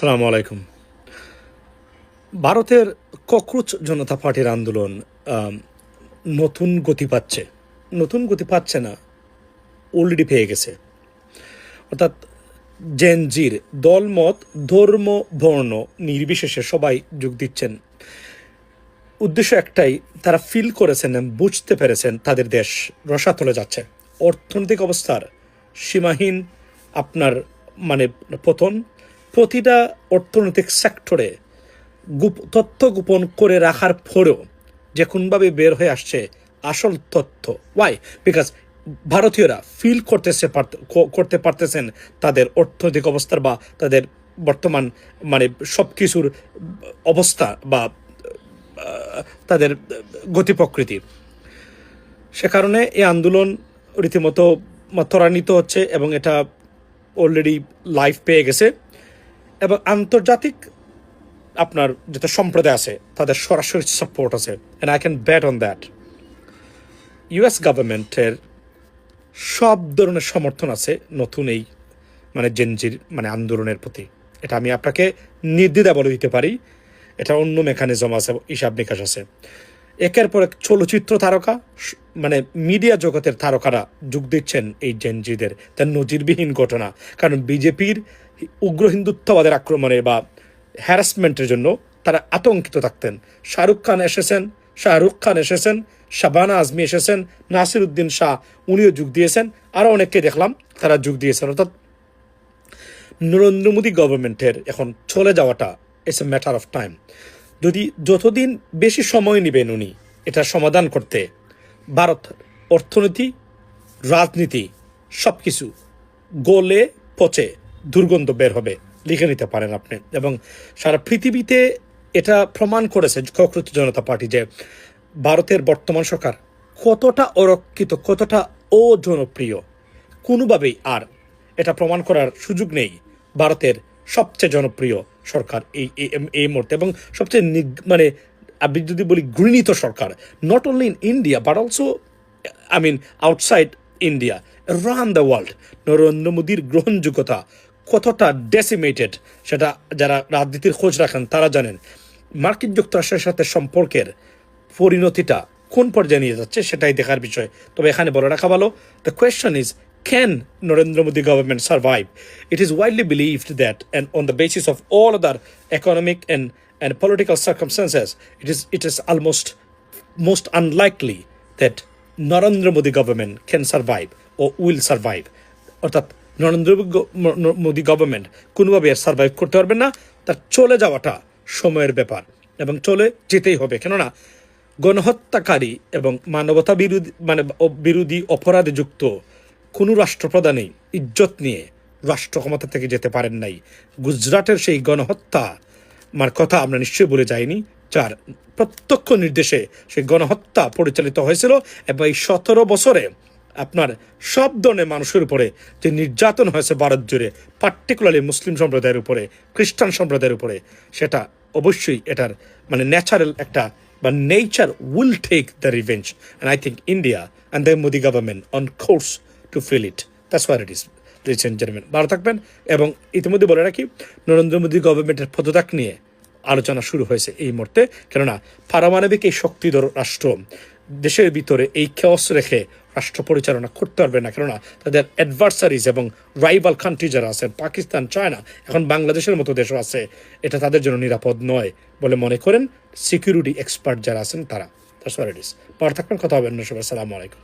সালামু আলাইকুম। ভারতের ককরোচ জনতা পার্টির আন্দোলন নতুন গতি পাচ্ছে। নতুন গতি পাচ্ছে না, অলরেডি পেয়ে গেছে। অর্থাৎ জেনজির দলমত, ধর্ম, বর্ণ নির্বিশেষে সবাই যোগ দিচ্ছেন। উদ্দেশ্য একটাই, তারা ফিল করেছেন, বুঝতে পেরেছেন তাদের দেশ রসাতলে যাচ্ছে। অর্থনৈতিক অবস্থার সীমাহীন আপনার পতন, প্রতিটা অর্থনৈতিক সেক্টরে তথ্য গোপন করে রাখার পরেও যে কোনভাবে বের হয়ে আসছে আসল তথ্য। ওয়াই? বিকজ ভারতীয়রা ফিল করতে পারতেছেন তাদের অর্থনৈতিক অবস্থার বা তাদের বর্তমান সব কিছুর অবস্থা বা তাদের গতি প্রকৃতি। সে কারণে এই আন্দোলন রীতিমতো ত্বরান্বিত হচ্ছে এবং এটা অলরেডি লাইফ পেয়ে গেছে এবং আন্তর্জাতিক আপনার যত সম্প্রদায় আছে তাদের সরাসরি সাপোর্ট আছে। And I can bat on that. US গভর্নমেন্টের সব ধরনের সমর্থন আছে নতুন এই জেনজির আন্দোলনের প্রতি। এটা আমি আপনাকে নির্দ্বিধা বলে দিতে পারি। এটা অন্য মেকানিজম আছে, হিসাব নিকাশ আছে। একের পর এক চলচ্চিত্র তারকা, মিডিয়া জগতের তারকারা যোগ দিচ্ছেন এই জেনজিদের। তার নজিরবিহীন ঘটনা। কারণ বিজেপির উগ্র হিন্দুত্ববাদের আক্রমণে বা হ্যারাসমেন্টের জন্য তারা আতঙ্কিত থাকতেন। শাহরুখ খান এসেছেন, শাবানা আজমি এসেছেন, নাসির উদ্দিন শাহ উনিও যোগ দিয়েছেন, আরও অনেককে দেখলাম তারা যোগ দিয়েছেন। অর্থাৎ নরেন্দ্র মোদী গভর্নমেন্টের এখন চলে যাওয়াটা it's a matter of time. যতদিন বেশি সময় নেবেন উনি এটা সমাধান করতে, ভারত অর্থনীতি, রাজনীতি সব কিছু গলে পচে দুর্গন্ধ বের হবে, লিখে নিতে পারেন আপনি। এবং সারা পৃথিবীতে এটা প্রমাণ করেছে ককরোচ জনতা পার্টি যে ভারতের বর্তমান সরকার কতটা অরক্ষিত, কতটা অজনপ্রিয়। কোনোভাবেই আর এটা প্রমাণ করার সুযোগ নেই। ভারতের সবচেয়ে জনপ্রিয় সরকার এই মুহূর্তে এবং সবচেয়ে আমি যদি বলি ঘৃণিত সরকার, not only in India but also outside India, around the world. Narendra মোদীর গ্রহণযোগ্যতা কতটা ডেসিমেটেড সেটা যারা রাজনীতির খোঁজ রাখেন তারা জানেন। মার্কিন যুক্তরাষ্ট্রের সাথে সম্পর্কের পরিণতিটা কোন পর্যায়ে নিয়ে যাচ্ছে সেটাই দেখার বিষয়। তবে এখানে বলে রাখা ভালো, the question is, can Narendra Modi government survive? It is widely believed that, and on the basis of all other economic and political circumstances, it is almost most unlikely that Narendra Modi government can survive or will survive. অর্থাৎ Narendra Modi government কোনোভাবে survive করতে পারবে না। তার চলে যাওয়াটা সময়ের ব্যাপার এবং চলে যেতেই হবে। কেননা গণহত্যাকারী এবং মানবতা বিরোধী অপরাধে যুক্ত কোনো রাষ্ট্রপ্রধানই ইজ্জত নিয়ে রাষ্ট্র ক্ষমতা থেকে যেতে পারেন নাই। গুজরাটের সেই গণহত্যা কথা আমরা নিশ্চয়ই বলে যাইনি, যার প্রত্যক্ষ নির্দেশে সেই গণহত্যা পরিচালিত হয়েছিল। এবং এই 17 বছরে আপনার সব ধরনের মানুষের উপরে যে নির্যাতন হয়েছে ভারত জুড়ে, পার্টিকুলারলি মুসলিম সম্প্রদায়ের উপরে, খ্রিস্টান সম্প্রদায়ের উপরে, সেটা অবশ্যই এটার ন্যাচারাল একটা বা nature will take the revenge. And I think India and the Modi government on course to feel it. That's what it is. Ladies and gentleman, ভালো থাকবেন। এবং ইতিমধ্যে বলে রাখি, নরেন্দ্র মোদী গভর্নমেন্টের পদত্যাগ নিয়ে আলোচনা শুরু হয়েছে এই মুহূর্তে। কেননা পারমাণবিক এই শক্তিধর রাষ্ট্র দেশের ভিতরে এই খেয়স রেখে রাষ্ট্র পরিচালনা করতে পারবে না। কেননা তাদের অ্যাডভার্সারিজ এবং রাইভাল কান্ট্রি যারা আছেন, পাকিস্তান, চায়না, এখন বাংলাদেশের মতো দেশও আছে, এটা তাদের জন্য নিরাপদ নয় বলে মনে করেন সিকিউরিটি এক্সপার্ট যারা আছেন তারা। That's what it is. ভালো থাকবেন, কথা হবে অন্য সময়। আসসালামু আলাইকুম।